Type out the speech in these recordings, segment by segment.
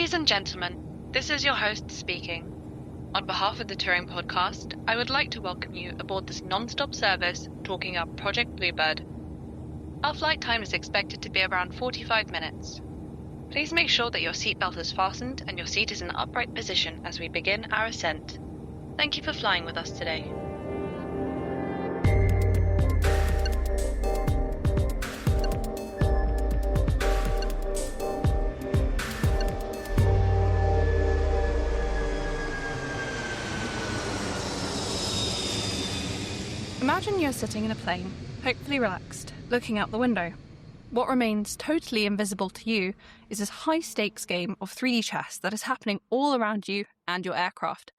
Ladies and gentlemen, this is your host speaking. On behalf of the Turing Podcast, I would like to welcome you aboard this non-stop service talking up Project Bluebird. Our flight time is expected to be around 45 minutes. Please make sure that your seatbelt is fastened and your seat is in the upright position as we begin our ascent. Thank you for flying with us today. Imagine you're sitting in a plane, hopefully relaxed, looking out the window. What remains totally invisible to you is this high-stakes game of 3D chess that is happening all around you and your aircraft.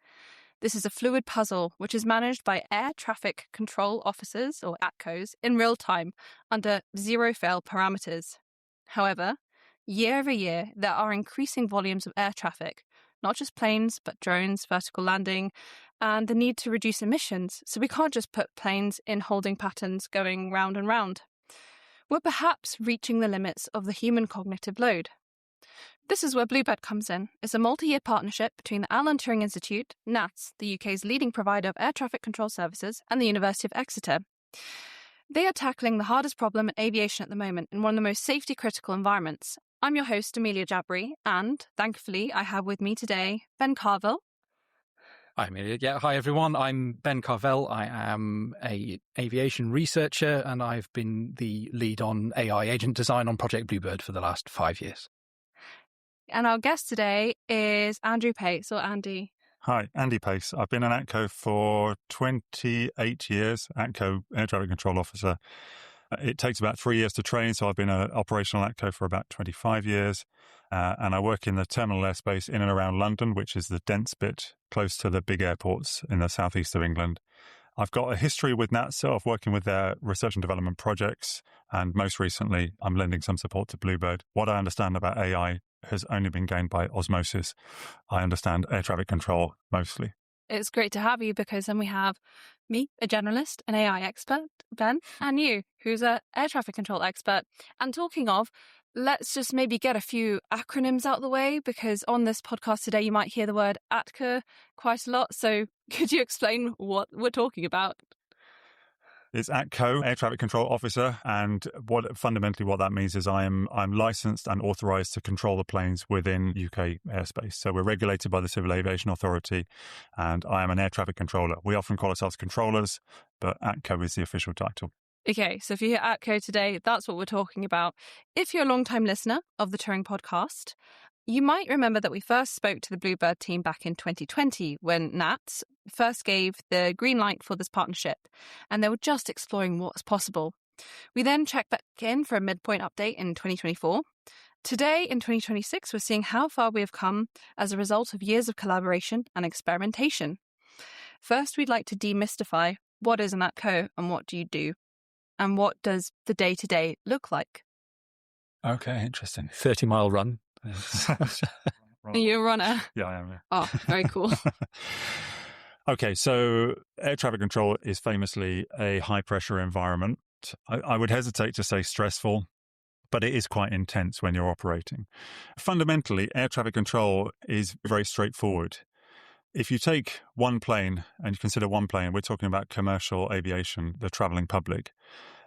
This is a fluid puzzle which is managed by air traffic control officers, or ATCOs, in real time under zero-fail parameters. However, year over year, there are increasing volumes of air traffic, not just planes, but drones, vertical landing, and the need to reduce emissions, so we can't just put planes in holding patterns going round and round. We're perhaps reaching the limits of the human cognitive load. This is where Bluebird comes in. It's a multi-year partnership between the Alan Turing Institute, NATS, the UK's leading provider of air traffic control services, and the University of Exeter. They are tackling the hardest problem in aviation at the moment in one of the most safety-critical environments. I'm your host, Amelia Jabry, and thankfully I have with me today Ben Carvell. Hi, Amelia. Yeah, hi, everyone. I'm Ben Carvell. I am an aviation researcher, and I've been the lead on AI agent design on Project Bluebird for the last 5 years. And our guest today is Andrew Pace, or Andy. Hi, Andy Pace. I've been an ATCO for 28 years, ATCO Air Traffic Control Officer. It takes about 3 years to train, so I've been an operational ATCO for about 25 years. And I work in the terminal airspace in and around London, which is the dense bit close to the big airports in the southeast of England. I've got a history with NATSO of working with their research and development projects, and most recently, I'm lending some support to Bluebird. What I understand about AI has only been gained by osmosis. I understand air traffic control mostly. It's great to have you because then we have me, a generalist, an AI expert, Ben, and you, who's an air traffic control expert. And talking of, let's just maybe get a few acronyms out of the way, because on this podcast today, you might hear the word ATCO quite a lot. So could you explain what we're talking about? It's ATCO, Air Traffic Control Officer, and fundamentally what that means is I'm licensed and authorised to control the planes within UK airspace. So we're regulated by the Civil Aviation Authority, and I am an air traffic controller. We often call ourselves controllers, but ATCO is the official title. Okay, so if you hear ATCO today, that's what we're talking about. If you're a long-time listener of the Turing Podcast, you might remember that we first spoke to the Bluebird team back in 2020 when NATS first gave the green light for this partnership, and they were just exploring what's possible. We then checked back in for a midpoint update in 2024. Today, in 2026, we're seeing how far we have come as a result of years of collaboration and experimentation. First, we'd like to demystify what is an ATCO and what do you do, and what does the day-to-day look like? Okay, interesting. 30-mile run. Are you a runner? Yeah, I am. Yeah. Oh, very cool. Okay, so air traffic control is famously a high-pressure environment. I would hesitate to say stressful, but it is quite intense when you're operating. Fundamentally, air traffic control is very straightforward. If you take one plane, and you consider one plane, we're talking about commercial aviation, the traveling public,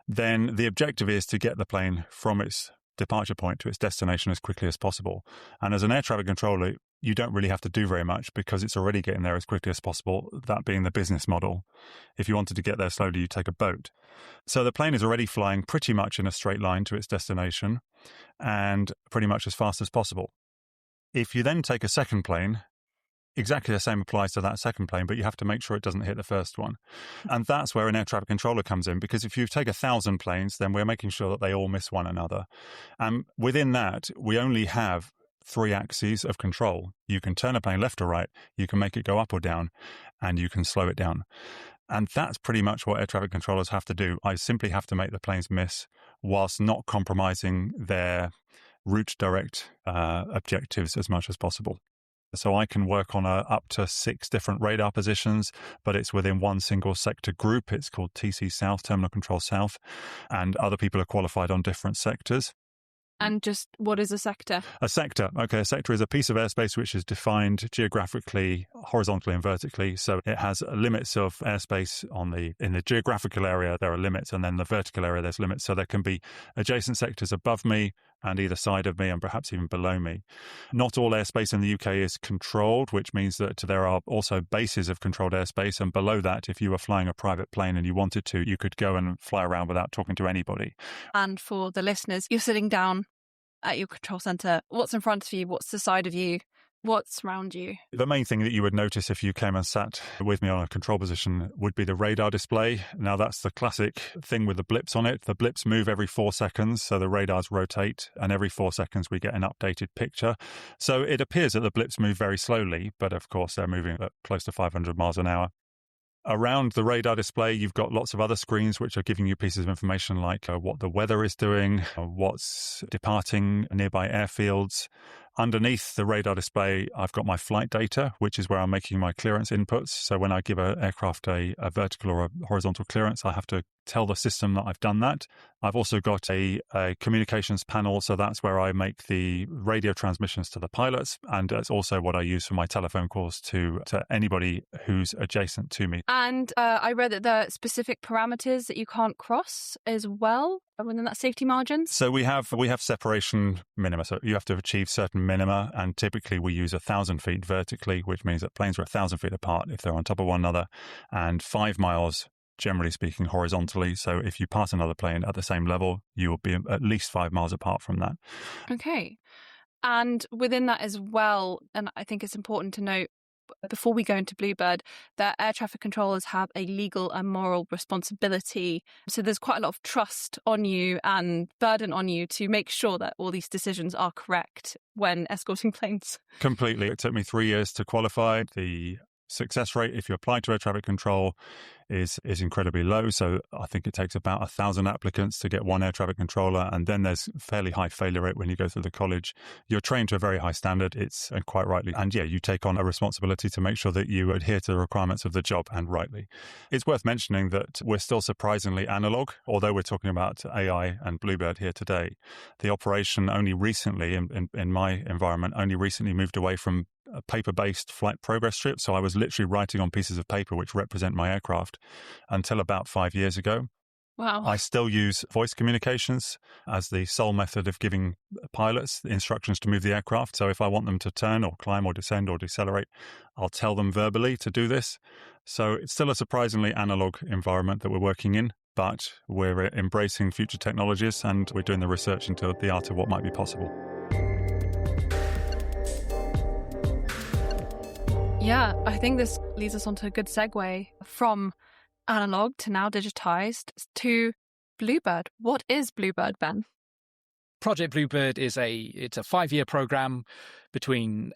then the objective is to get the plane from its departure point to its destination as quickly as possible. And as an air traffic controller, you don't really have to do very much because it's already getting there as quickly as possible, that being the business model. If you wanted to get there slowly, you take a boat. So the plane is already flying pretty much in a straight line to its destination and pretty much as fast as possible. If you then take a second plane, exactly the same applies to that second plane, but you have to make sure it doesn't hit the first one. And that's where an air traffic controller comes in, because if you take 1,000 planes, then we're making sure that they all miss one another. And within that, we only have 3 axes of control. You can turn a plane left or right, you can make it go up or down, and you can slow it down. And that's pretty much what air traffic controllers have to do. I simply have to make the planes miss whilst not compromising their route direct objectives as much as possible. So I can work on up to 6 different radar positions, but it's within one single sector group. It's called TC South, Terminal Control South, and other people are qualified on different sectors. And just what is a sector? A sector. Okay, a sector is a piece of airspace which is defined geographically, horizontally and vertically. So it has limits of airspace in the geographical area, there are limits, and then the vertical area, there's limits. So there can be adjacent sectors above me and either side of me and perhaps even below me. Not all airspace in the UK is controlled, which means that there are also bases of controlled airspace. And below that, if you were flying a private plane and you wanted to, you could go and fly around without talking to anybody. And for the listeners, you're sitting down at your control center. What's in front of you? What's the side of you? What's around you? The main thing that you would notice if you came and sat with me on a control position would be the radar display. Now, that's the classic thing with the blips on it. The blips move every 4 seconds, so the radars rotate, and every 4 seconds we get an updated picture. So it appears that the blips move very slowly, but of course they're moving at close to 500 miles an hour. Around the radar display, you've got lots of other screens which are giving you pieces of information like what the weather is doing, what's departing nearby airfields. Underneath the radar display, I've got my flight data, which is where I'm making my clearance inputs. So when I give an aircraft a vertical or a horizontal clearance, I have to tell the system that I've done that. I've also got a communications panel, so that's where I make the radio transmissions to the pilots, and it's also what I use for my telephone calls to anybody who's adjacent to me. And I read that there are specific parameters that you can't cross as well within that safety margin. So we have separation minima, so you have to achieve certain minima, and typically we use 1,000 feet vertically, which means that planes are 1,000 feet apart if they're on top of one another, and 5 miles generally speaking, horizontally. So if you pass another plane at the same level, you will be at least 5 miles apart from that. Okay. And within that as well, and I think it's important to note, before we go into Bluebird, that air traffic controllers have a legal and moral responsibility. So there's quite a lot of trust on you and burden on you to make sure that all these decisions are correct when escorting planes. Completely. It took me 3 years to qualify. The success rate, if you apply to air traffic control, is incredibly low. So I think it takes about 1,000 applicants to get one air traffic controller, and then there's fairly high failure rate when you go through the college. You're trained to a very high standard, and quite rightly. And yeah, you take on a responsibility to make sure that you adhere to the requirements of the job, and rightly. It's worth mentioning that we're still surprisingly analog, although we're talking about AI and Bluebird here today. The operation only recently, in my environment, only recently moved away from a paper-based flight progress strip. So I was literally writing on pieces of paper which represent my aircraft until about 5 years ago. Wow. I still use voice communications as the sole method of giving pilots instructions to move the aircraft. So if I want them to turn or climb or descend or decelerate, I'll tell them verbally to do this. So it's still a surprisingly analog environment that we're working in, but we're embracing future technologies and we're doing the research into the art of what might be possible. Yeah, I think this leads us onto a good segue from analog to now digitized to Bluebird. What is Bluebird, Ben? Project Bluebird it's a 5-year program between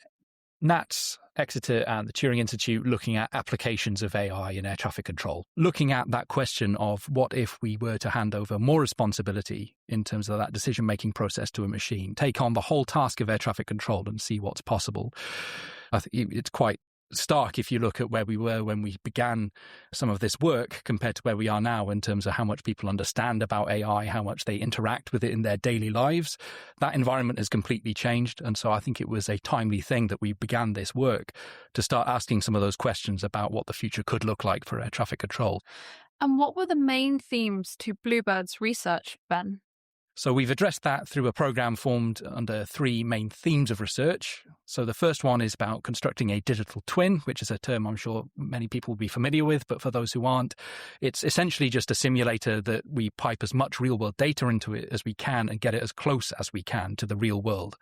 NATS, Exeter and the Turing Institute, looking at applications of AI in air traffic control, looking at that question of what if we were to hand over more responsibility in terms of that decision-making process to a machine, take on the whole task of air traffic control and see what's possible. I think it's quite stark if you look at where we were when we began some of this work compared to where we are now in terms of how much people understand about AI, how much they interact with it in their daily lives. That environment has completely changed. And so I think it was a timely thing that we began this work to start asking some of those questions about what the future could look like for air traffic control. And what were the main themes to Bluebird's research, Ben? So we've addressed that through a program formed under 3 main themes of research. So the first one is about constructing a digital twin, which is a term I'm sure many people will be familiar with, but for those who aren't, it's essentially just a simulator that we pipe as much real-world data into it as we can and get it as close as we can to the real world.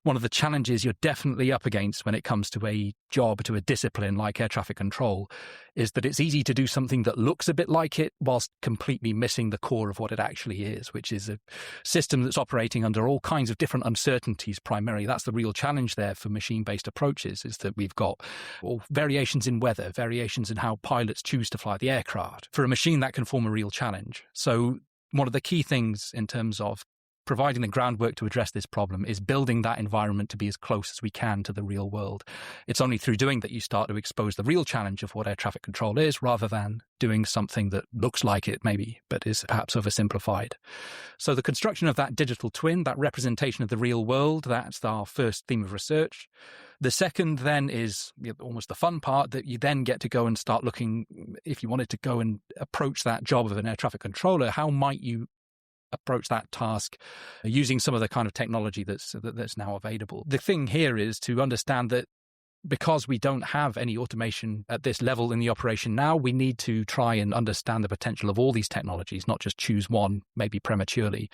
One of the challenges you're definitely up against when it comes to a job, to a discipline like air traffic control, is that it's easy to do something that looks a bit like it whilst completely missing the core of what it actually is, which is a system that's operating under all kinds of different uncertainties primarily. That's the real challenge there for machine-based approaches, is that we've got variations in weather, variations in how pilots choose to fly the aircraft. For a machine, that can form a real challenge. So one of the key things in terms of providing the groundwork to address this problem is building that environment to be as close as we can to the real world. It's only through doing that you start to expose the real challenge of what air traffic control is, rather than doing something that looks like it maybe, but is perhaps oversimplified. So the construction of that digital twin, that representation of the real world, that's our first theme of research. The second then is almost the fun part, that you then get to go and start looking, if you wanted to go and approach that job of an air traffic controller, how might you approach that task using some of the kind of technology that's now available. The thing here is to understand that because we don't have any automation at this level in the operation now, we need to try and understand the potential of all these technologies, not just choose one, maybe prematurely.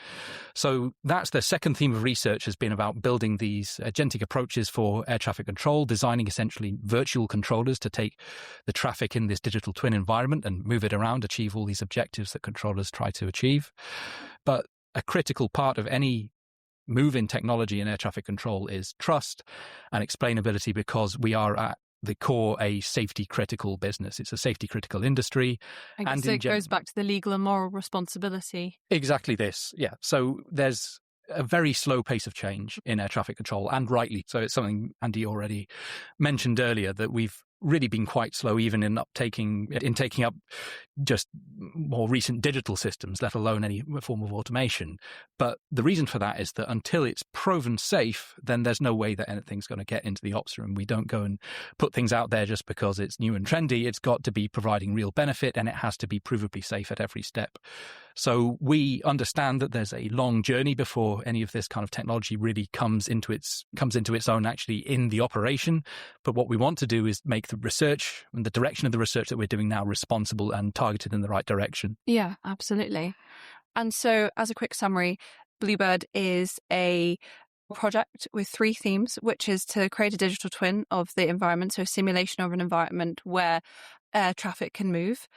So that's the second theme of research, has been about building these agentic approaches for air traffic control, designing essentially virtual controllers to take the traffic in this digital twin environment and move it around, achieve all these objectives that controllers try to achieve. But a critical part of any move in technology in air traffic control is trust and explainability, because we are at the core a safety critical business. It's a safety critical industry. And so it goes back to the legal and moral responsibility. Exactly this. Yeah. So there's a very slow pace of change in air traffic control, and rightly so. It's something Andy already mentioned earlier, that we've really been quite slow even in taking up just more recent digital systems, let alone any form of automation. But the reason for that is that until it's proven safe, then there's no way that anything's going to get into the ops room. We don't go and put things out there just because it's new and trendy. It's got to be providing real benefit, and it has to be provably safe at every step. So we understand that there's a long journey before any of this kind of technology really comes into its own actually in the operation. But what we want to do is make the research and the direction of the research that we're doing now responsible and targeted in the right direction. Yeah, absolutely. And so as a quick summary, Bluebird is a project with 3 themes, which is to create a digital twin of the environment, so a simulation of an environment where air traffic can move.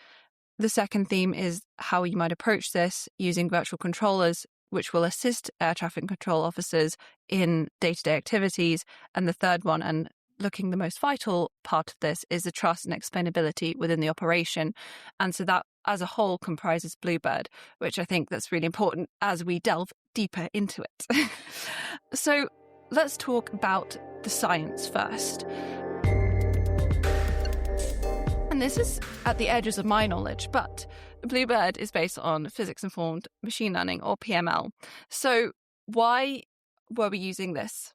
The second theme is how you might approach this using virtual controllers, which will assist air traffic control officers in day-to-day activities. And the third one, and looking the most vital part of this, is the trust and explainability within the operation. And so that as a whole comprises Bluebird, which I think that's really important as we delve deeper into it. So let's talk about the science first. And this is at the edges of my knowledge, but Bluebird is based on physics-informed machine learning, or PML. So why were we using this?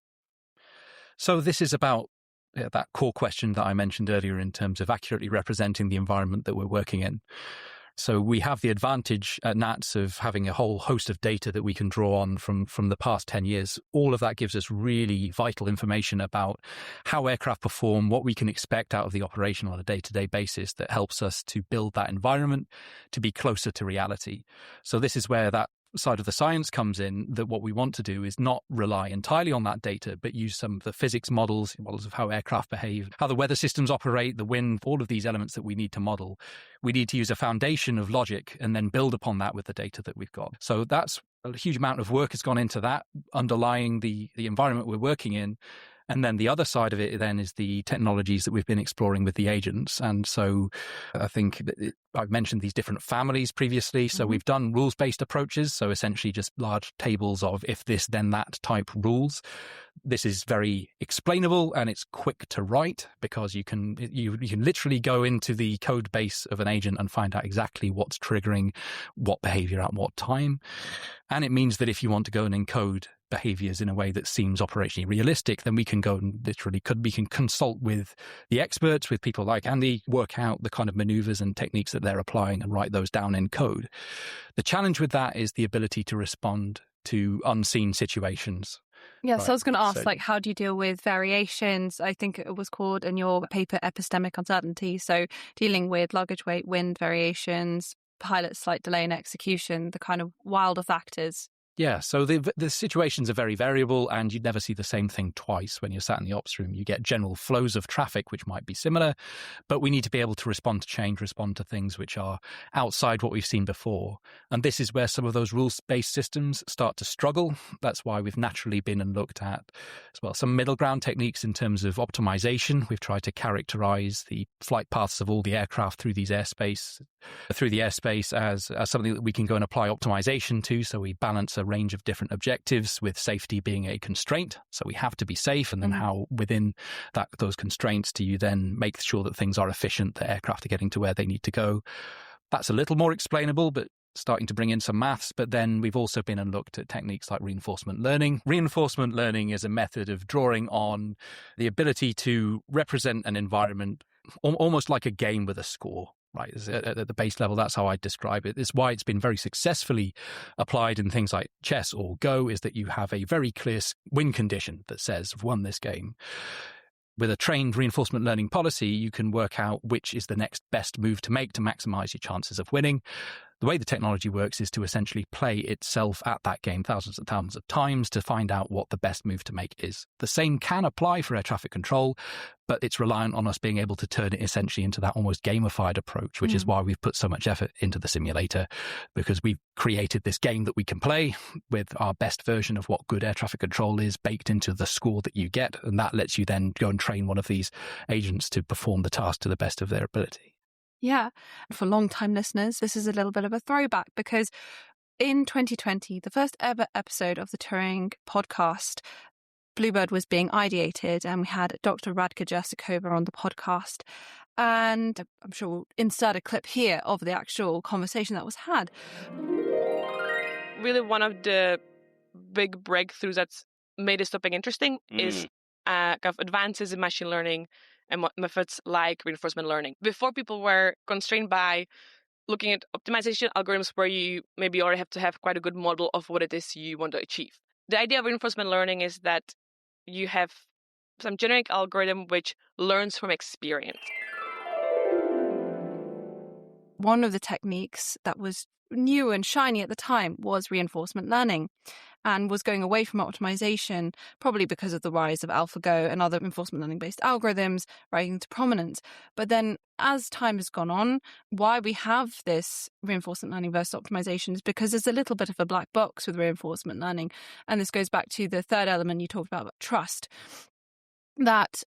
So this is about that core question that I mentioned earlier in terms of accurately representing the environment that we're working in. So we have the advantage at NATS of having a whole host of data that we can draw on from the past 10 years. All of that gives us really vital information about how aircraft perform, what we can expect out of the operation on a day-to-day basis that helps us to build that environment to be closer to reality. So this is where that side of the science comes in, that what we want to do is not rely entirely on that data, but use some of the physics models of how aircraft behave, how the weather systems operate, the wind, all of these elements that we need to model. We need to use a foundation of logic and then build upon that with the data that we've got. So that's a huge amount of work has gone into that, underlying the environment we're working in. And then the other side of it then is the technologies that we've been exploring with the agents. And so I think I've mentioned these different families previously. So we've done rules-based approaches. So essentially just large tables of if this, then that type rules. This is very explainable and it's quick to write, because you can literally go into the code base of an agent and find out exactly what's triggering what behavior at what time. And it means that if you want to go and encode behaviors in a way that seems operationally realistic, then we can go and we can consult with the experts, with people like Andy, work out the kind of maneuvers and techniques that they're applying and write those down in code. The challenge with that is the ability to respond to unseen situations. Yeah, Right. so I was going to ask, how do you deal with variations? I think it was called in your paper epistemic uncertainty. So dealing with luggage weight, wind variations, pilot slight delay in execution, the kind of wilder factors. Yeah, so the situations are very variable, and you'd never see the same thing twice when you're sat in the ops room. You get general flows of traffic, which might be similar, but we need to be able to respond to change, respond to things which are outside what we've seen before. And this is where some of those rules-based systems start to struggle. That's why we've naturally been and looked at as well some middle ground techniques in terms of optimization. We've tried to characterize the flight paths of all the aircraft through the airspace as something that we can go and apply optimization to. So we balance a range of different objectives, with safety being a constraint. So we have to be safe. And then how within those constraints do you then make sure that things are efficient, that aircraft are getting to where they need to go? That's a little more explainable, but starting to bring in some maths. But then we've also been and looked at techniques like reinforcement learning. Reinforcement learning is a method of drawing on the ability to represent an environment almost like a game with a score. Right, at the base level, that's how I describe it. It's why it's been very successfully applied in things like chess or Go, is that you have a very clear win condition that says, I've won this game. With a trained reinforcement learning policy, you can work out which is the next best move to make to maximize your chances of winning. The way the technology works is to essentially play itself at that game thousands and thousands of times to find out what the best move to make is. The same can apply for air traffic control, but it's reliant on us being able to turn it essentially into that almost gamified approach, which is why we've put so much effort into the simulator, because we've created this game that we can play with our best version of what good air traffic control is baked into the score that you get. And that lets you then go and train one of these agents to perform the task to the best of their ability. Yeah. For long-time listeners, this is a little bit of a throwback, because in 2020, the first ever episode of the Turing Podcast, Bluebird was being ideated, and we had Dr. Radka Jersikova on the podcast. And I'm sure we'll insert a clip here of the actual conversation that was had. Really, one of the big breakthroughs that's made this topic interesting is kind of advances in machine learning and methods like reinforcement learning. Before, people were constrained by looking at optimization algorithms where you maybe already have to have quite a good model of what it is you want to achieve. The idea of reinforcement learning is that you have some generic algorithm which learns from experience. One of the techniques that was new and shiny at the time was reinforcement learning, and was going away from optimization, probably because of the rise of AlphaGo and other reinforcement learning-based algorithms rising into prominence. But then as time has gone on, why we have this reinforcement learning versus optimization is because there's a little bit of a black box with reinforcement learning. And this goes back to the third element you talked about trust, that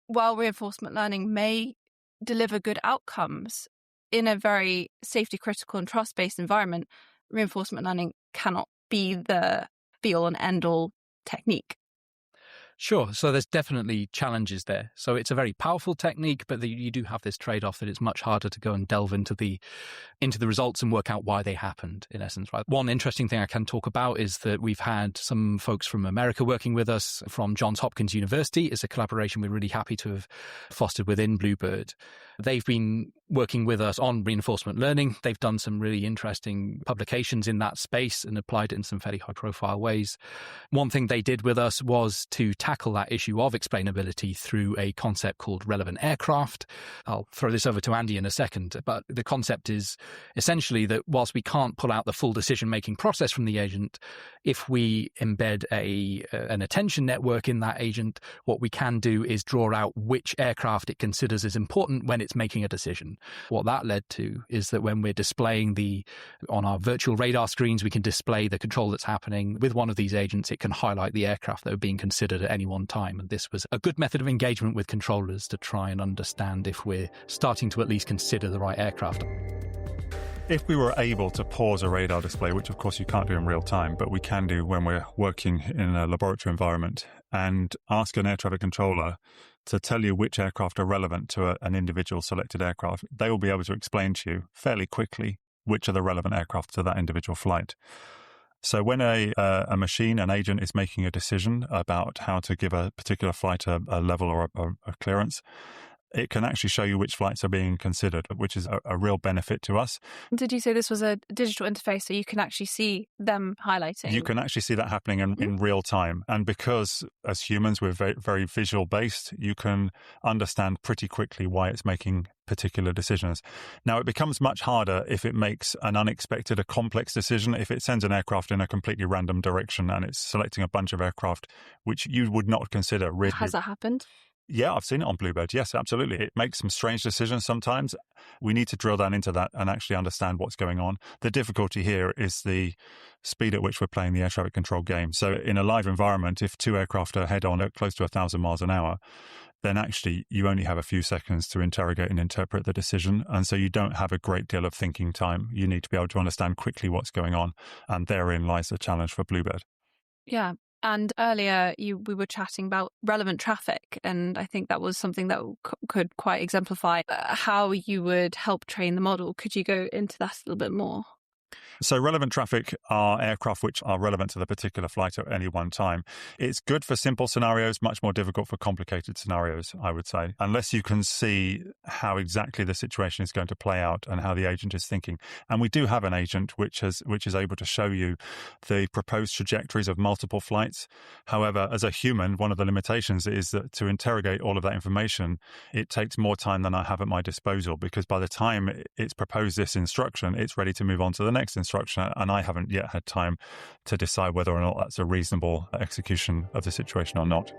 while reinforcement learning may deliver good outcomes in a very safety critical and trust-based environment, reinforcement learning cannot be the be-all and end-all technique. Sure. So there's definitely challenges there. So it's a very powerful technique, but you do have this trade-off that it's much harder to go and delve into the results and work out why they happened, in essence. Right. One interesting thing I can talk about is that we've had some folks from America working with us from Johns Hopkins University. It's a collaboration we're really happy to have fostered within Bluebird. They've been working with us on reinforcement learning. They've done some really interesting publications in that space and applied it in some fairly high-profile ways. One thing they did with us was to tackle that issue of explainability through a concept called relevant aircraft. I'll throw this over to Andy in a second, but the concept is essentially that whilst we can't pull out the full decision-making process from the agent, if we embed an attention network in that agent, what we can do is draw out which aircraft it considers as important when it's making a decision. What that led to is that when we're displaying on our virtual radar screens, we can display the control that's happening. With one of these agents, it can highlight the aircraft that are being considered at any one time. And this was a good method of engagement with controllers to try and understand if we're starting to at least consider the right aircraft. If we were able to pause a radar display, which of course you can't do in real time, but we can do when we're working in a laboratory environment, and ask an air traffic controller to tell you which aircraft are relevant to an individual selected aircraft, they will be able to explain to you fairly quickly which are the relevant aircraft to that individual flight. So when a machine, an agent, is making a decision about how to give a particular flight a level or a clearance, it can actually show you which flights are being considered, which is a real benefit to us. Did you say this was a digital interface, so you can actually see them highlighting? You can actually see that happening in real time. And because as humans, we're very, very visual based, you can understand pretty quickly why it's making particular decisions. Now, it becomes much harder if it makes an unexpected, a complex decision. If it sends an aircraft in a completely random direction and it's selecting a bunch of aircraft which you would not consider really. Has that happened? Yeah, I've seen it on Bluebird. Yes, absolutely. It makes some strange decisions sometimes. We need to drill down into that and actually understand what's going on. The difficulty here is the speed at which we're playing the air traffic control game. So in a live environment, if two aircraft are head on at close to 1,000 miles an hour, then actually you only have a few seconds to interrogate and interpret the decision. And so you don't have a great deal of thinking time. You need to be able to understand quickly what's going on. And therein lies the challenge for Bluebird. Yeah. And earlier we were chatting about relevant traffic, and I think that was something that could quite exemplify how you would help train the model. Could you go into that a little bit more? So relevant traffic are aircraft which are relevant to the particular flight at any one time. It's good for simple scenarios, much more difficult for complicated scenarios, I would say, unless you can see how exactly the situation is going to play out and how the agent is thinking. And we do have an agent which is able to show you the proposed trajectories of multiple flights. However, as a human, one of the limitations is that to interrogate all of that information, it takes more time than I have at my disposal, because by the time it's proposed this instruction, it's ready to move on to the next instruction, and I haven't yet had time to decide whether or not that's a reasonable execution of the situation or not.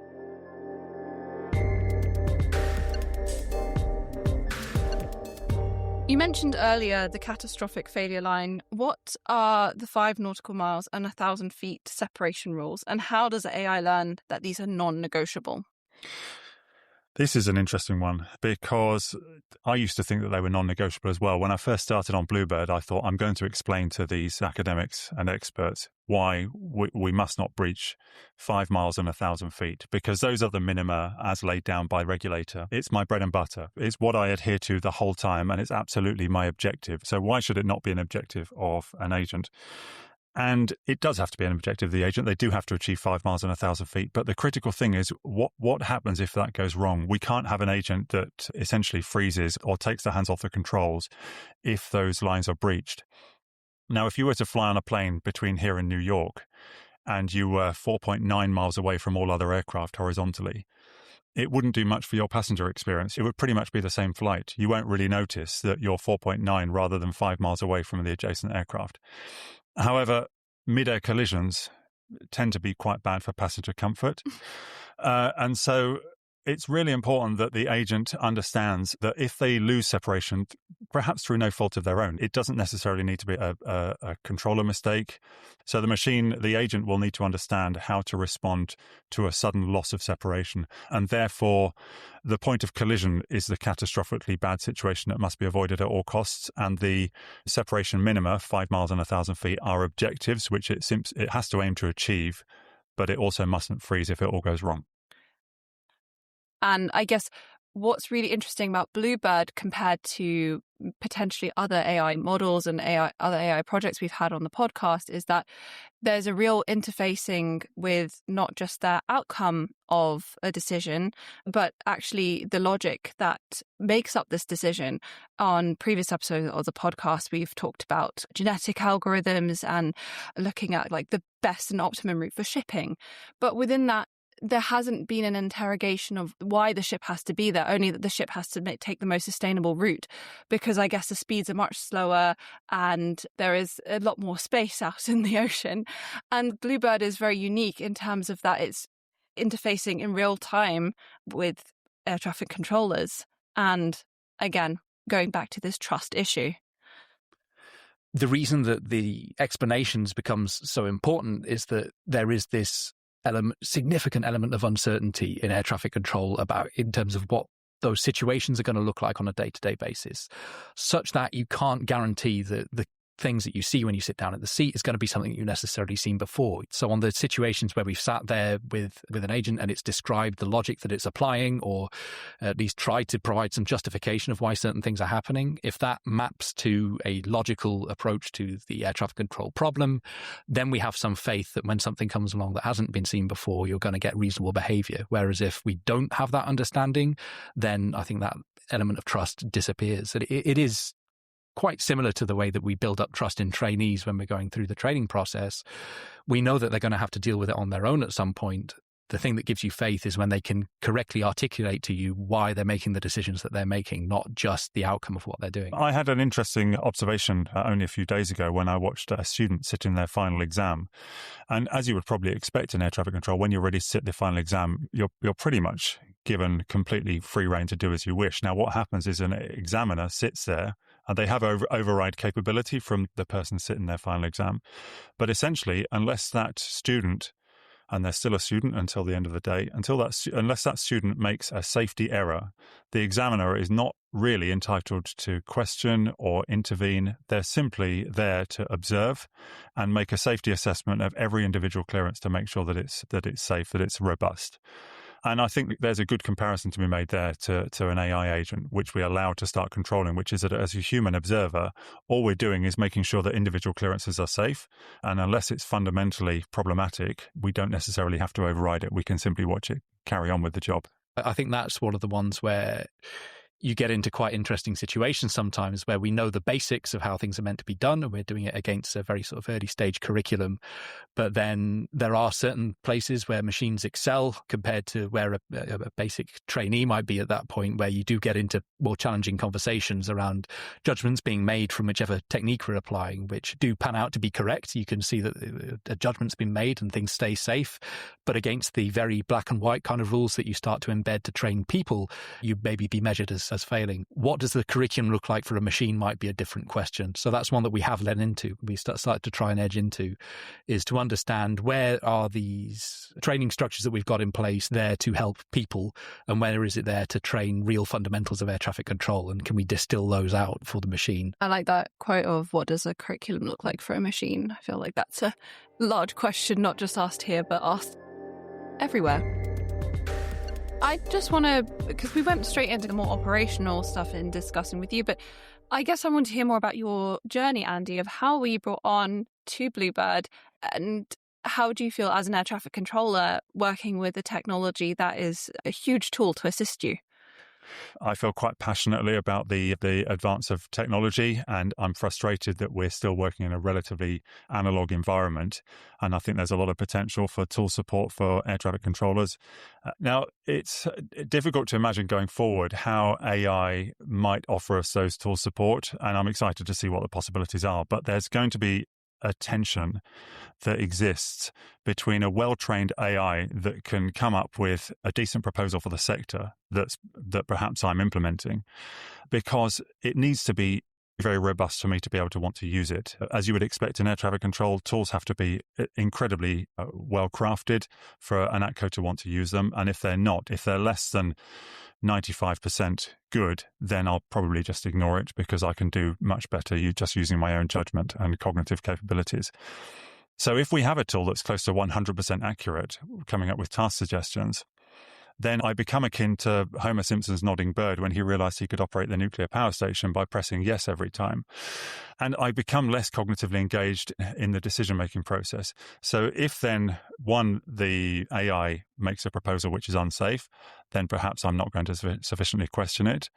You mentioned earlier the catastrophic failure line. What are the 5 nautical miles and 1,000 feet separation rules, and how does the AI learn that these are non-negotiable? This is an interesting one, because I used to think that they were non-negotiable as well. When I first started on Bluebird, I thought I'm going to explain to these academics and experts why we must not breach 5 miles and 1,000 feet, because those are the minima as laid down by regulator. It's my bread and butter. It's what I adhere to the whole time, and it's absolutely my objective. So why should it not be an objective of an agent? And it does have to be an objective of the agent. They do have to achieve 5 miles and 1,000 feet. But the critical thing is what happens if that goes wrong? We can't have an agent that essentially freezes or takes their hands off the controls if those lines are breached. Now, if you were to fly on a plane between here and New York and you were 4.9 miles away from all other aircraft horizontally, it wouldn't do much for your passenger experience. It would pretty much be the same flight. You won't really notice that you're 4.9 rather than 5 miles away from the adjacent aircraft. However, mid-air collisions tend to be quite bad for passenger comfort. And so it's really important that the agent understands that if they lose separation, perhaps through no fault of their own, it doesn't necessarily need to be a controller mistake. So the agent will need to understand how to respond to a sudden loss of separation. And therefore, the point of collision is the catastrophically bad situation that must be avoided at all costs. And the separation minima, 5 miles and 1,000 feet, are objectives, which it has to aim to achieve, but it also mustn't freeze if it all goes wrong. And I guess what's really interesting about Bluebird compared to potentially other AI models and other AI projects we've had on the podcast is that there's a real interfacing with not just the outcome of a decision, but actually the logic that makes up this decision. On previous episodes of the podcast, we've talked about genetic algorithms and looking at like the best and optimum route for shipping. But within that, there hasn't been an interrogation of why the ship has to be there, only that the ship has to take the most sustainable route, because I guess the speeds are much slower and there is a lot more space out in the ocean. And Bluebird is very unique in terms of that it's interfacing in real time with air traffic controllers. And again, going back to this trust issue. The reason that the explanations becomes so important is that there is this significant element of uncertainty in air traffic control about in terms of what those situations are going to look like on a day-to-day basis, such that you can't guarantee that the things that you see when you sit down at the seat is going to be something you've necessarily seen before. So on the situations where we've sat there with an agent and it's described the logic that it's applying, or at least tried to provide some justification of why certain things are happening, if that maps to a logical approach to the air traffic control problem, then we have some faith that when something comes along that hasn't been seen before, you're going to get reasonable behavior. Whereas if we don't have that understanding, then I think that element of trust disappears. It is quite similar to the way that we build up trust in trainees when we're going through the training process. We know that they're going to have to deal with it on their own at some point. The thing that gives you faith is when they can correctly articulate to you why they're making the decisions that they're making, not just the outcome of what they're doing. I had an interesting observation only a few days ago when I watched a student sit in their final exam. And as you would probably expect in air traffic control, when you're ready to sit the final exam, you're pretty much given completely free rein to do as you wish. Now, what happens is an examiner sits there and they have override capability from the person sitting their final exam. But essentially, unless that student, and they're still a student until the end of the day, unless that student makes a safety error, the examiner is not really entitled to question or intervene. They're simply there to observe and make a safety assessment of every individual clearance to make sure that it's safe, that it's robust. And I think there's a good comparison to be made there to an AI agent, which we allow to start controlling, which is that as a human observer, all we're doing is making sure that individual clearances are safe. And unless it's fundamentally problematic, we don't necessarily have to override it. We can simply watch it carry on with the job. I think that's one of the ones where you get into quite interesting situations sometimes where we know the basics of how things are meant to be done and we're doing it against a very sort of early stage curriculum. But then there are certain places where machines excel compared to where a basic trainee might be at that point, where you do get into more challenging conversations around judgments being made from whichever technique we're applying, which do pan out to be correct. You can see that a judgment's been made and things stay safe. But against the very black and white kind of rules that you start to embed to train people, you maybe be measured as failing. What does the curriculum look like for a machine might be a different question. So that's one that we have led into. We start to try and edge into, is to understand where are these training structures that we've got in place there to help people, and where is it there to train real fundamentals of air traffic control, and can we distill those out for the machine? I like that quote of what does a curriculum look like for a machine. I feel like that's a large question, not just asked here, but asked everywhere. I just want to, because we went straight into the more operational stuff in discussing with you, but I guess I want to hear more about your journey, Andy, of how were you brought on to Bluebird, and how do you feel as an air traffic controller working with a technology that is a huge tool to assist you? I feel quite passionately about the advance of technology, and I'm frustrated that we're still working in a relatively analog environment. And I think there's a lot of potential for tool support for air traffic controllers. Now, it's difficult to imagine going forward how AI might offer us those tool support, and I'm excited to see what the possibilities are. But there's going to be a tension that exists between a well-trained AI that can come up with a decent proposal for the sector that perhaps I'm implementing, because it needs to be very robust for me to be able to want to use it. As you would expect in air traffic control, tools have to be incredibly well crafted for an ATCO to want to use them. And if they're not, if they're less than 95% good, then I'll probably just ignore it, because I can do much better just using my own judgment and cognitive capabilities. So if we have a tool that's close to 100% accurate, coming up with task suggestions, then I become akin to Homer Simpson's nodding bird when he realized he could operate the nuclear power station by pressing yes every time. And I become less cognitively engaged in the decision-making process. So if then, one, the AI makes a proposal which is unsafe, then perhaps I'm not going to sufficiently question it.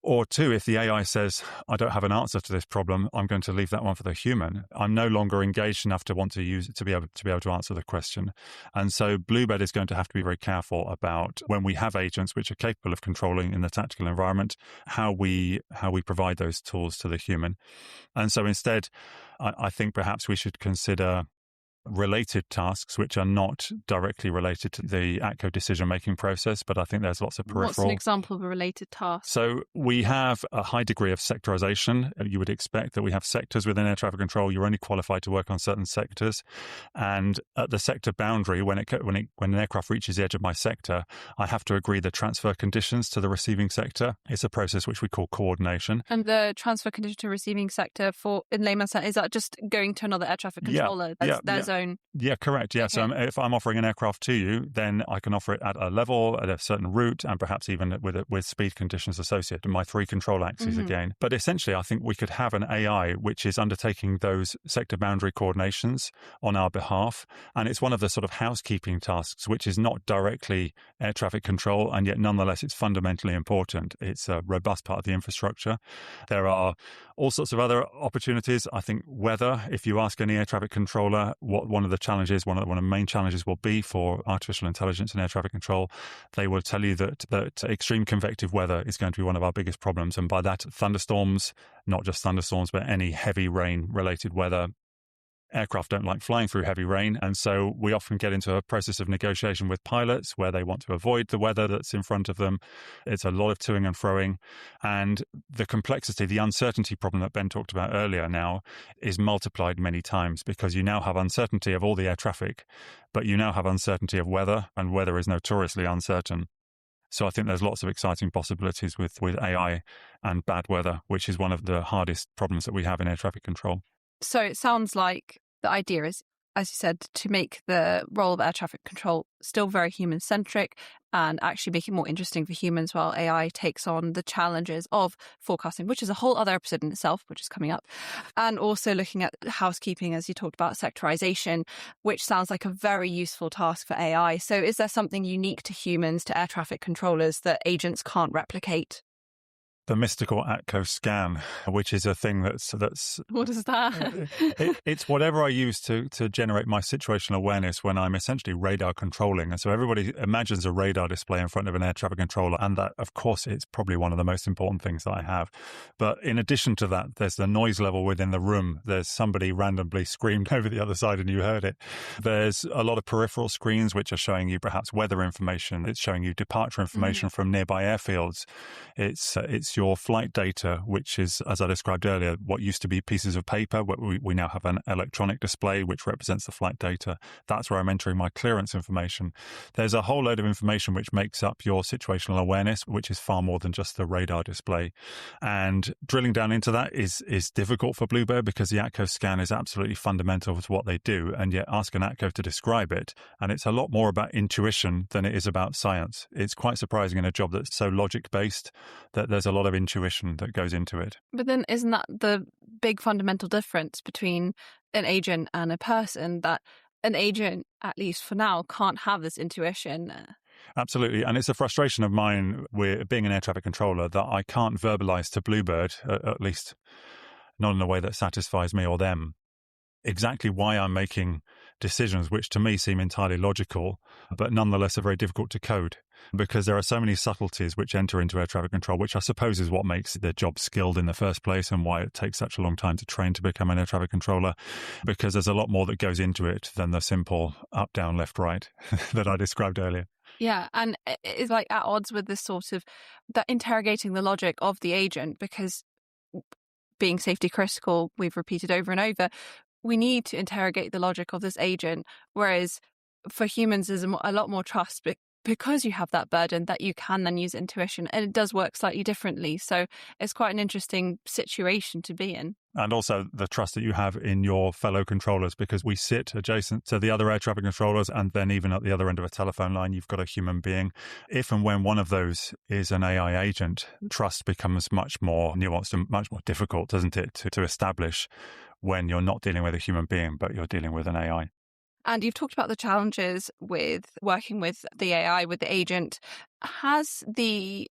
Or two, if the AI says, I don't have an answer to this problem, I'm going to leave that one for the human. I'm no longer engaged enough to want to use it to be able to answer the question. And so Bluebird is going to have to be very careful about, when we have agents which are capable of controlling in the tactical environment, how we provide those tools to the human. And so instead, I think perhaps we should consider related tasks which are not directly related to the ATCO decision-making process, but I think there's lots of peripheral. What's an example of a related task? So we have a high degree of sectorisation. You would expect that we have sectors within air traffic control. You're only qualified to work on certain sectors. And at the sector boundary, when an aircraft reaches the edge of my sector, I have to agree the transfer conditions to the receiving sector. It's a process which we call coordination. And the transfer condition to receiving sector, for in layman's terms, is that just going to another air traffic controller? Their zone. Yeah, correct. Yeah. Okay. So if I'm offering an aircraft to you, then I can offer it at a level, at a certain route, and perhaps even with speed conditions associated, my three control axes again. But essentially, I think we could have an AI which is undertaking those sector boundary coordinations on our behalf. And it's one of the sort of housekeeping tasks, which is not directly air traffic control, and yet nonetheless, it's fundamentally important. It's a robust part of the infrastructure. There are all sorts of other opportunities. I think weather, if you ask any air traffic controller what one of the main challenges will be for artificial intelligence and air traffic control, they will tell you that extreme convective weather is going to be one of our biggest problems. And by that, thunderstorms, not just thunderstorms, but any heavy rain related weather, Aircraft don't like flying through heavy rain, and so we often get into a process of negotiation with pilots where they want to avoid the weather that's in front of them. It's a lot of toing and froing, and the complexity, the uncertainty problem that Ben talked about earlier now is multiplied many times, because you now have uncertainty of all the air traffic, but you now have uncertainty of weather, and weather is notoriously uncertain. So I think there's lots of exciting possibilities with AI and bad weather, which is one of the hardest problems that we have in air traffic control. So it sounds like the idea is, as you said, to make the role of air traffic control still very human-centric and actually make it more interesting for humans while AI takes on the challenges of forecasting, which is a whole other episode in itself, which is coming up. And also looking at housekeeping, as you talked about, sectorisation, which sounds like a very useful task for AI. So is there something unique to humans, to air traffic controllers, that agents can't replicate? The mystical ATCO scan, which is a thing that's What is that? It's whatever I use to generate my situational awareness when I'm essentially radar controlling. And so everybody imagines a radar display in front of an air traffic controller, and that, of course, it's probably one of the most important things that I have. But in addition to that, there's the noise level within the room. There's somebody randomly screamed over the other side and you heard it. There's a lot of peripheral screens which are showing you perhaps weather information. It's showing you departure information from nearby airfields. It's your flight data, which is, as I described earlier, what used to be pieces of paper. We now have an electronic display which represents the flight data. That's where I'm entering my clearance information. There's a whole load of information which makes up your situational awareness, which is far more than just the radar display. And drilling down into that is difficult for Bluebird, because the ATCO scan is absolutely fundamental to what they do, and yet ask an ATCO to describe it, and it's a lot more about intuition than it is about science. It's quite surprising in a job that's so logic-based that there's a lot of intuition that goes into it. But then isn't that the big fundamental difference between an agent and a person, that an agent, at least for now, can't have this intuition? Absolutely. And it's a frustration of mine with being an air traffic controller that I can't verbalize to Bluebird, at least not in a way that satisfies me or them, exactly why I'm making decisions which to me seem entirely logical, but nonetheless are very difficult to code, because there are so many subtleties which enter into air traffic control, which I suppose is what makes the job skilled in the first place and why it takes such a long time to train to become an air traffic controller, because there's a lot more that goes into it than the simple up, down, left, right that I described earlier. Yeah, and it's like at odds with this sort of that interrogating the logic of the agent, because being safety critical, we've repeated over and over, we need to interrogate the logic of this agent, whereas for humans there's a lot more trust because you have that burden that you can then use intuition, and it does work slightly differently. So it's quite an interesting situation to be in. And also the trust that you have in your fellow controllers, because we sit adjacent to the other air traffic controllers, and then even at the other end of a telephone line, you've got a human being. If and when one of those is an AI agent, trust becomes much more nuanced and much more difficult, doesn't it, to establish when you're not dealing with a human being, but you're dealing with an AI. And you've talked about the challenges with working with the AI, with the agent. Has the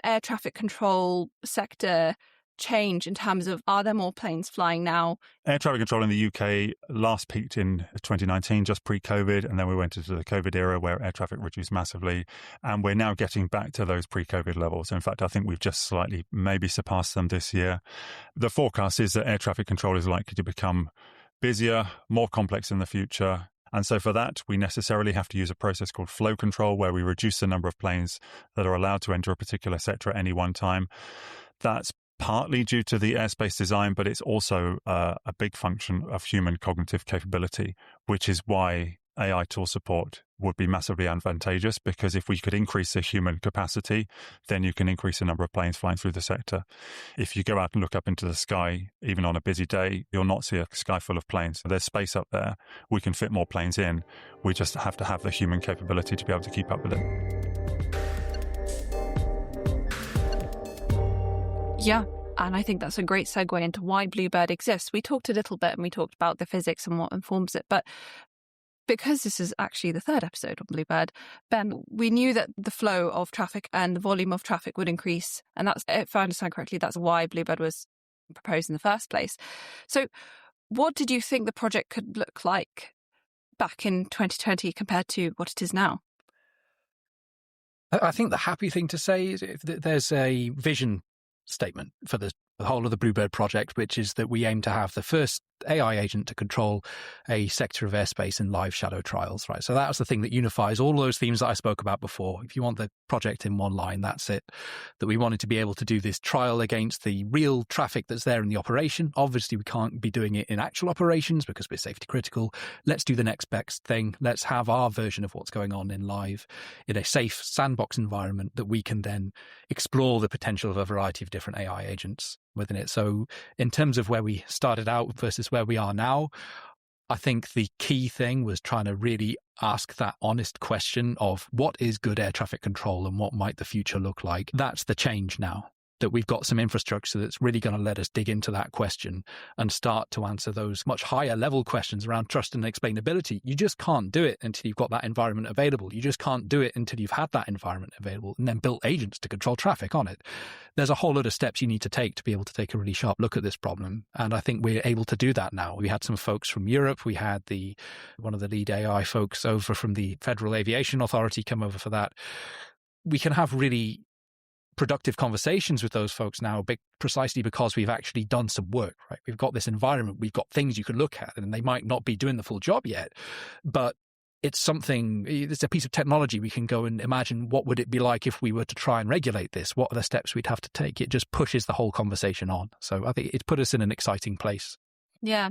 air traffic control sector changed in terms of, are there more planes flying now? Air traffic control in the UK last peaked in 2019, just pre-COVID, and then we went into the COVID era where air traffic reduced massively, and we're now getting back to those pre-COVID levels. In fact, I think we've just slightly maybe surpassed them this year. The forecast is that air traffic control is likely to become busier, more complex in the future. And so for that, we necessarily have to use a process called flow control, where we reduce the number of planes that are allowed to enter a particular sector at any one time. That's partly due to the airspace design, but it's also a big function of human cognitive capability, which is why AI tool support would be massively advantageous, because if we could increase the human capacity, then you can increase the number of planes flying through the sector. If you go out and look up into the sky, even on a busy day, you'll not see a sky full of planes. There's space up there. We can fit more planes in. We just have to have the human capability to be able to keep up with it. Yeah. And I think that's a great segue into why Bluebird exists. We talked a little bit and we talked about the physics and what informs it, but because this is actually the third episode on Bluebird, Ben, we knew that the flow of traffic and the volume of traffic would increase. And that's, if I understand correctly, that's why Bluebird was proposed in the first place. So what did you think the project could look like back in 2020 compared to what it is now? I think the happy thing to say is if there's a vision statement for the the whole of the Bluebird project, which is that we aim to have the first AI agent to control a sector of airspace in live shadow trials, right? So that's the thing that unifies all those themes that I spoke about before. If you want the project in one line, that's it. That we wanted to be able to do this trial against the real traffic that's there in the operation. Obviously, we can't be doing it in actual operations because we're safety critical. Let's do the next best thing. Let's have our version of what's going on in live in a safe sandbox environment that we can then explore the potential of a variety of different AI agents within it. So in terms of where we started out versus where we are now, I think the key thing was trying to really ask that honest question of what is good air traffic control and what might the future look like. That's the change now, that we've got some infrastructure that's really going to let us dig into that question and start to answer those much higher level questions around trust and explainability. You just can't do it until you've got that environment available. You just can't do it until you've had that environment available and then built agents to control traffic on it. There's a whole lot of steps you need to take to be able to take a really sharp look at this problem. And I think we're able to do that now. We had some folks from Europe. We had one of the lead AI folks over from the Federal Aviation Authority come over for that. We can have really productive conversations with those folks now, precisely because we've actually done some work, right? We've got this environment, we've got things you can look at, and they might not be doing the full job yet, but it's a piece of technology. We can go and imagine what would it be like if we were to try and regulate this? What are the steps we'd have to take? It just pushes the whole conversation on. So I think it's put us in an exciting place. Yeah.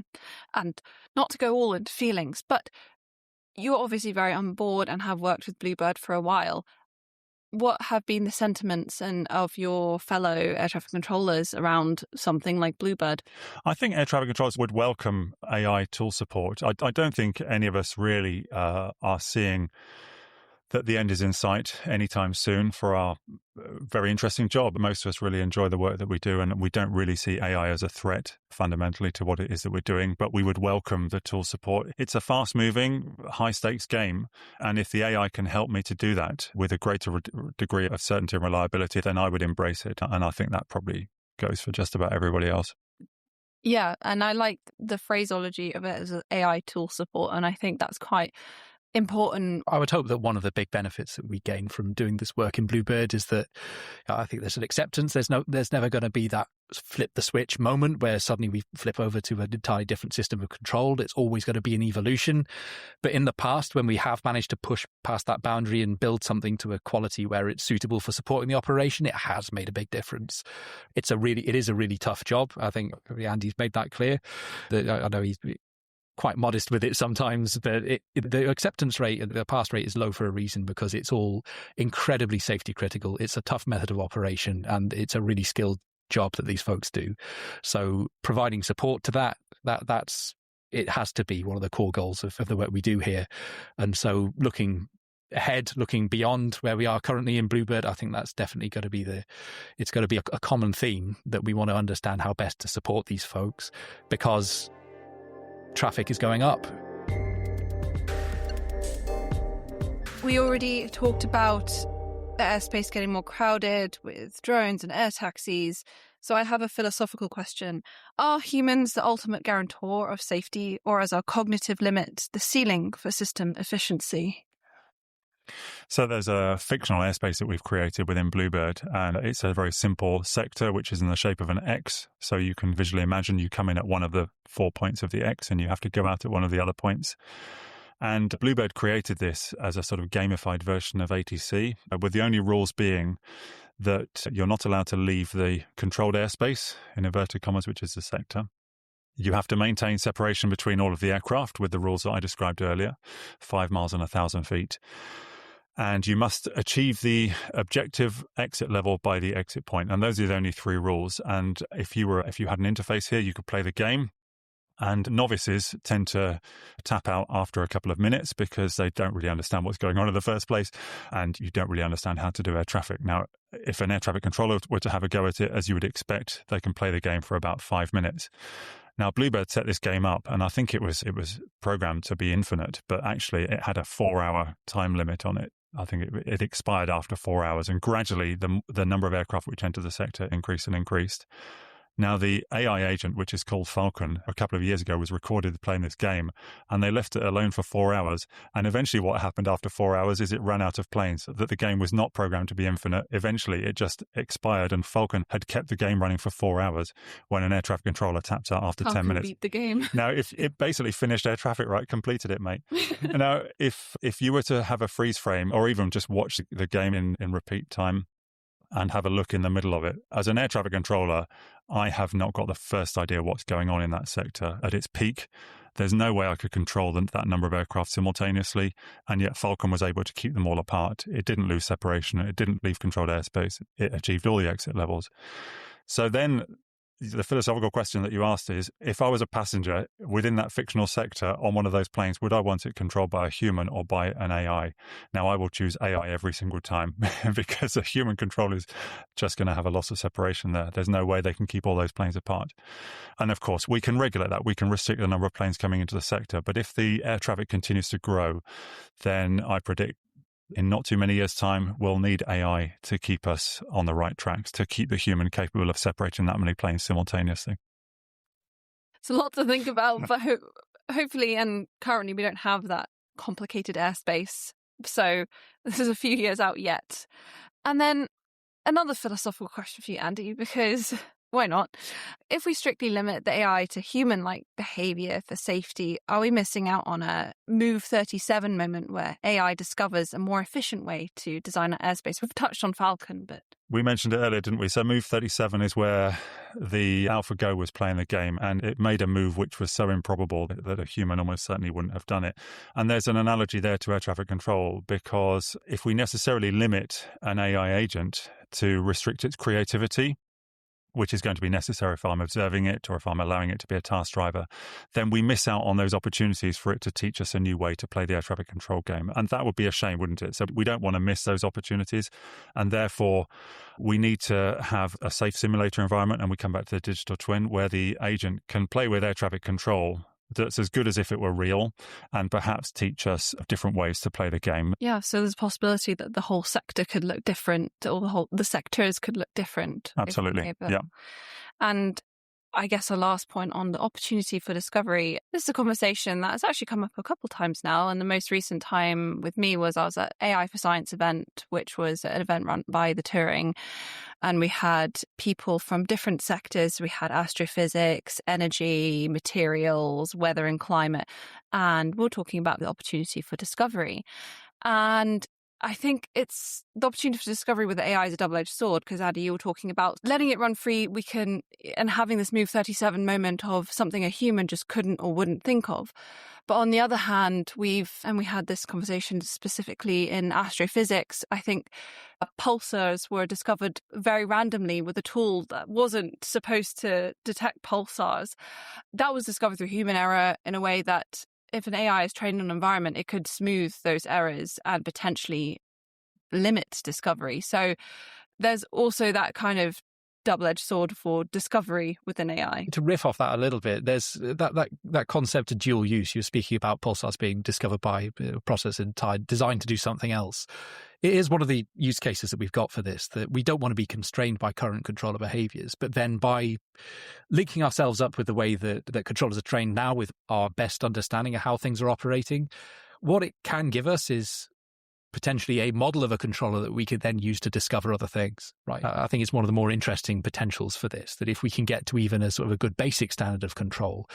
And not to go all into feelings, but you're obviously very on board and have worked with Bluebird for a while. What have been the sentiments of your fellow air traffic controllers around something like Bluebird? I think air traffic controllers would welcome AI tool support. I don't think any of us really are seeing that the end is in sight anytime soon for our very interesting job. Most of us really enjoy the work that we do, and we don't really see AI as a threat fundamentally to what it is that we're doing, but we would welcome the tool support. It's a fast-moving, high-stakes game, and if the AI can help me to do that with a greater degree of certainty and reliability, then I would embrace it, and I think that probably goes for just about everybody else. Yeah, and I like the phraseology of it as an AI tool support, and I think that's quite important. I would hope that one of the big benefits that we gain from doing this work in Bluebird is that I think there's an acceptance. There's never going to be that flip the switch moment where suddenly we flip over to an entirely different system of control. It's always going to be an evolution. But in the past, when we have managed to push past that boundary and build something to a quality where it's suitable for supporting the operation, it has made a big difference. It is a really tough job. I think Andy's made that clear. I know he's quite modest with it sometimes, but the acceptance rate, the pass rate is low for a reason, because it's all incredibly safety critical. It's a tough method of operation, and it's a really skilled job that these folks do. So providing support to that's it has to be one of the core goals of the work we do here. And so looking ahead, looking beyond where we are currently in Bluebird, I think that's definitely going to be a common theme, that we want to understand how best to support these folks, because traffic is going up. We already talked about the airspace getting more crowded with drones and air taxis. So I have a philosophical question. Are humans the ultimate guarantor of safety, or is our cognitive limit the ceiling for system efficiency? So there's a fictional airspace that we've created within Bluebird, and it's a very simple sector which is in the shape of an X. So you can visually imagine you come in at one of the 4 points of the X and you have to go out at one of the other points. And Bluebird created this as a sort of gamified version of ATC, with the only rules being that you're not allowed to leave the controlled airspace, in inverted commas, which is the sector. You have to maintain separation between all of the aircraft with the rules that I described earlier, 5 miles and 1,000 feet. And you must achieve the objective exit level by the exit point. And those are the only 3 rules. And if you had an interface here, you could play the game. And novices tend to tap out after a couple of minutes because they don't really understand what's going on in the first place, and you don't really understand how to do air traffic. Now, if an air traffic controller were to have a go at it, as you would expect, they can play the game for about 5 minutes. Now, Bluebird set this game up, and I think it was programmed to be infinite, but actually it had a 4-hour time limit on it. I think it expired after 4 hours, and gradually the number of aircraft which entered the sector increased and increased. Now, the AI agent, which is called Falcon, a couple of years ago was recorded playing this game, and they left it alone for 4 hours. And eventually what happened after 4 hours is it ran out of planes, that the game was not programmed to be infinite. Eventually, it just expired, and Falcon had kept the game running for 4 hours when an air traffic controller tapped out after 10 minutes. Beat the game. Now, if it basically finished air traffic, right, completed it, mate. Now, if you were to have a freeze frame or even just watch the game in repeat time and have a look in the middle of it, as an air traffic controller, I have not got the first idea what's going on in that sector. At its peak, there's no way I could control that number of aircraft simultaneously, and yet Falcon was able to keep them all apart. It didn't lose separation. It didn't leave controlled airspace. It achieved all the exit levels. So then the philosophical question that you asked is, if I was a passenger within that fictional sector on one of those planes, would I want it controlled by a human or by an AI? Now, I will choose AI every single time because a human control is just going to have a loss of separation there. There's no way they can keep all those planes apart. And of course, we can regulate that. We can restrict the number of planes coming into the sector. But if the air traffic continues to grow, then I predict in not too many years' time, we'll need AI to keep us on the right tracks, to keep the human capable of separating that many planes simultaneously. It's a lot to think about, but hopefully, and currently we don't have that complicated airspace. So this is a few years out yet. And then another philosophical question for you, Andy, because why not? If we strictly limit the AI to human-like behavior for safety, are we missing out on a Move 37 moment where AI discovers a more efficient way to design our airspace? We've touched on Falcon, but... We mentioned it earlier, didn't we? So Move 37 is where the AlphaGo was playing the game, and it made a move which was so improbable that a human almost certainly wouldn't have done it. And there's an analogy there to air traffic control, because if we necessarily limit an AI agent to restrict its creativity, which is going to be necessary if I'm observing it or if I'm allowing it to be a task driver, then we miss out on those opportunities for it to teach us a new way to play the air traffic control game. And that would be a shame, wouldn't it? So we don't want to miss those opportunities. And therefore, we need to have a safe simulator environment, and we come back to the digital twin, where the agent can play with air traffic control that's as good as if it were real, and perhaps teach us different ways to play the game. Yeah, so there's a possibility that the whole sector could look different, or the sectors could look different. Absolutely, yeah. And I guess a last point on the opportunity for discovery. This is a conversation that has actually come up a couple of times now, and the most recent time with me was I was at AI for Science event, which was an event run by the Turing, and we had people from different sectors. We had astrophysics, energy, materials, weather and climate, and we're talking about the opportunity for discovery. And I think it's the opportunity for discovery with the AI is a double-edged sword, because Andy, you were talking about letting it run free. We can, and having this Move 37 moment of something a human just couldn't or wouldn't think of. But on the other hand, we had this conversation specifically in astrophysics. I think pulsars were discovered very randomly with a tool that wasn't supposed to detect pulsars. That was discovered through human error in a way that, if an AI is trained on an environment, it could smooth those errors and potentially limit discovery. So there's also that kind of double-edged sword for discovery with an AI. To riff off that a little bit, there's that concept of dual use. You're speaking about pulsars being discovered by a process designed to do something else. It is one of the use cases that we've got for this, that we don't want to be constrained by current controller behaviors, but then by linking ourselves up with the way that controllers are trained now with our best understanding of how things are operating, what it can give us is potentially a model of a controller that we could then use to discover other things, right? I think it's one of the more interesting potentials for this, that if we can get to even a sort of a good basic standard of control,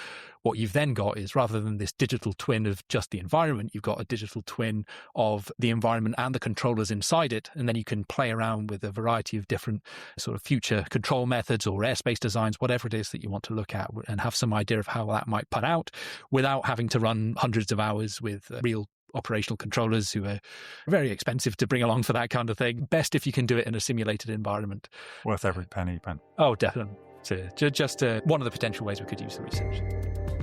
what you've then got is, rather than this digital twin of just the environment, you've got a digital twin of the environment and the controllers inside it, and then you can play around with a variety of different sort of future control methods or airspace designs, whatever it is that you want to look at, and have some idea of how that might pan out without having to run hundreds of hours with real operational controllers who are very expensive to bring along for that kind of thing. Best if you can do it in a simulated environment. Worth every penny, Ben. Oh, definitely. Just one of the potential ways we could use the research.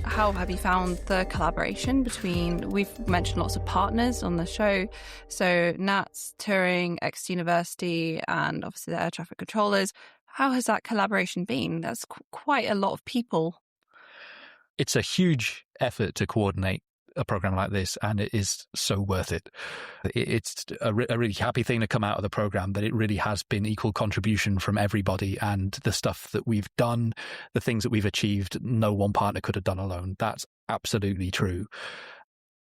How have you found the collaboration between, we've mentioned lots of partners on the show, so NATS, Turing, Exeter University, and obviously the air traffic controllers. How has that collaboration been? That's quite a lot of people. It's a huge effort to coordinate a program like this, and it is so worth it. It's a really happy thing to come out of the program, that it really has been equal contribution from everybody, and the stuff that we've done, the things that we've achieved, no one partner could have done alone. That's absolutely true.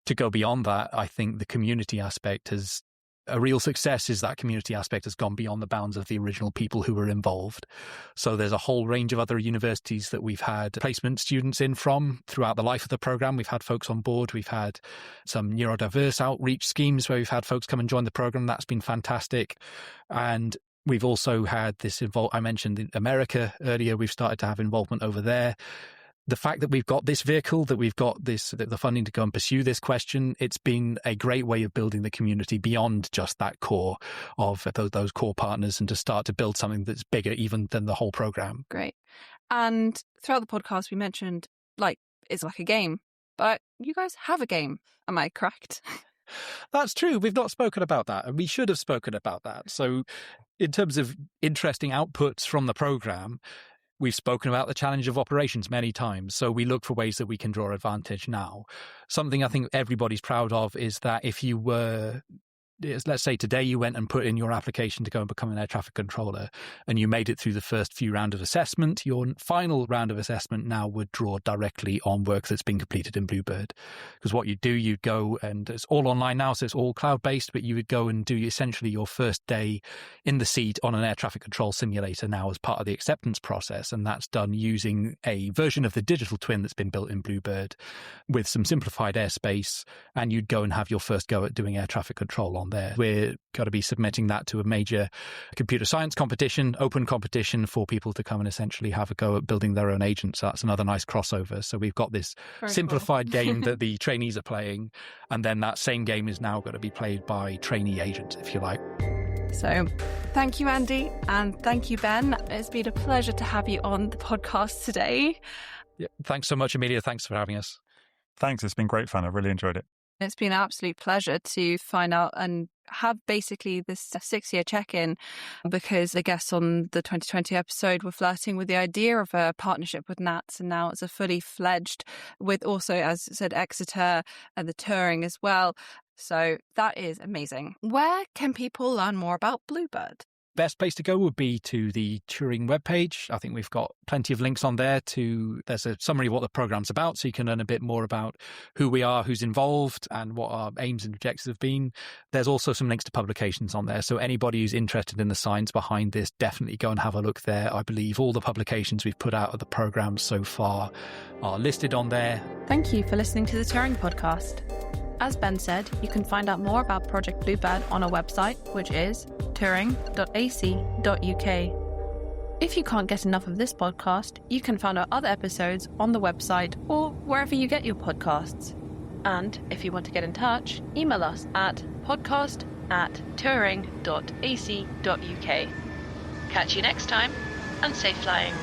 To go beyond that, I think the community aspect is a real success. Is that community aspect has gone beyond the bounds of the original people who were involved. So there's a whole range of other universities that we've had placement students in from throughout the life of the program. We've had folks on board. We've had some neurodiverse outreach schemes where we've had folks come and join the program. That's been fantastic. And we've also had this I mentioned in America earlier. We've started to have involvement over there. The fact that we've got this vehicle, that we've got the funding to go and pursue this question, it's been a great way of building the community beyond just that core of those core partners, and to start to build something that's bigger even than the whole program. Great. And throughout the podcast, we mentioned it's like a game, but you guys have a game. Am I correct? That's true. We've not spoken about that, and we should have spoken about that. So in terms of interesting outputs from the program, we've spoken about the challenge of operations many times, so we look for ways that we can draw advantage now. Something I think everybody's proud of is that if you were, let's say today you went and put in your application to go and become an air traffic controller, and you made it through the first few rounds of assessment, your final round of assessment now would draw directly on work that's been completed in Bluebird. Because what you do, you'd go, and it's all online now, so it's all cloud-based, but you would go and do essentially your first day in the seat on an air traffic control simulator now as part of the acceptance process, and that's done using a version of the digital twin that's been built in Bluebird with some simplified airspace, and you'd go and have your first go at doing air traffic control on there. We're going to be submitting that to a major computer science competition, open competition, for people to come and essentially have a go at building their own agents. So that's another nice crossover. So we've got this very simplified game that the trainees are playing, and then that same game is now going to be played by trainee agents, if you like. So thank you, Andy, and thank you, Ben. It's been a pleasure to have you on the podcast today. Yeah, thanks so much, Amelia. Thanks for having us. Thanks. It's been great fun. I really enjoyed it. It's been an absolute pleasure to find out and have basically this 6-year check-in, because the guests on the 2020 episode were flirting with the idea of a partnership with NATS, and now it's a fully fledged with also, as said, Exeter and the Turing as well. So that is amazing. Where can people learn more about Bluebird? Best place to go would be to the Turing webpage. I think we've got plenty of links on there there's a summary of what the program's about, so you can learn a bit more about who we are, who's involved, and what our aims and objectives have been. There's also some links to publications on there, so anybody who's interested in the science behind this, definitely go and have a look there. I believe all the publications we've put out of the program so far are listed on there. Thank you for listening to the Turing Podcast. As Ben said, you can find out more about Project Bluebird on our website, which is turing.ac.uk. If you can't get enough of this podcast, you can find our other episodes on the website or wherever you get your podcasts. And if you want to get in touch, email us at podcast@turing.ac.uk. Catch you next time, and safe flying.